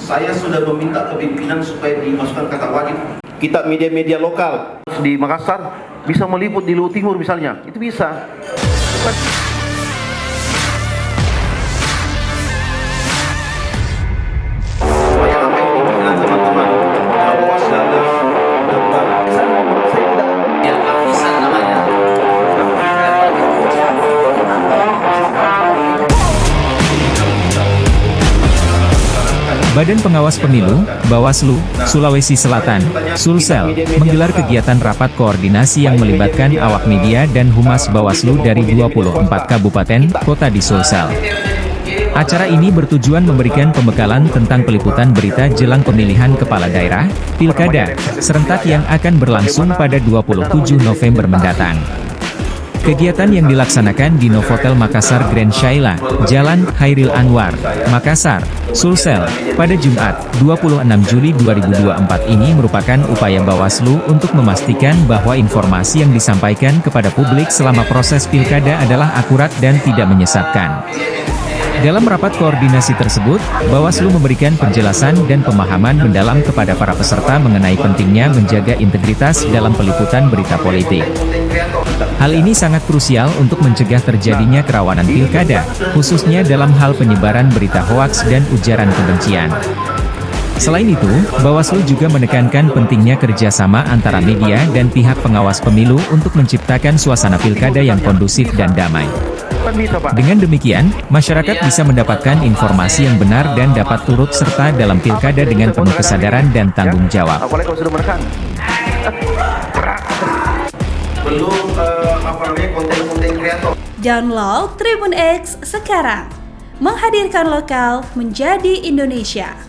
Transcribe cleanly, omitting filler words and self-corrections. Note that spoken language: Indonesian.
Saya sudah meminta ke pimpinan supaya dimasukkan kata wajib. Kita media-media lokal di Makassar bisa meliput di Luwu Timur misalnya, itu bisa. Badan Pengawas Pemilu, Bawaslu, Sulawesi Selatan, Sulsel, menggelar kegiatan rapat koordinasi yang melibatkan awak media dan humas Bawaslu dari 24 kabupaten kota di Sulsel. Acara ini bertujuan memberikan pembekalan tentang peliputan berita jelang pemilihan kepala daerah, Pilkada, serentak yang akan berlangsung pada 27 November mendatang. Kegiatan yang dilaksanakan di Novotel Makassar Grand Shaila, Jalan Hairil Anwar, Makassar, Sulsel, pada Jumat, 26 Juli 2024 ini merupakan upaya Bawaslu untuk memastikan bahwa informasi yang disampaikan kepada publik selama proses pilkada adalah akurat dan tidak menyesatkan. Dalam rapat koordinasi tersebut, Bawaslu memberikan penjelasan dan pemahaman mendalam kepada para peserta mengenai pentingnya menjaga integritas dalam peliputan berita politik. Hal ini sangat krusial untuk mencegah terjadinya kerawanan pilkada, khususnya dalam hal penyebaran berita hoaks dan ujaran kebencian. Selain itu, Bawaslu juga menekankan pentingnya kerjasama antara media dan pihak pengawas pemilu untuk menciptakan suasana pilkada yang kondusif dan damai. Dengan demikian, masyarakat bisa mendapatkan informasi yang benar dan dapat turut serta dalam pilkada dengan penuh kesadaran dan tanggung jawab. Konten-konten kreator. Download Tribun X sekarang, menghadirkan lokal menjadi Indonesia.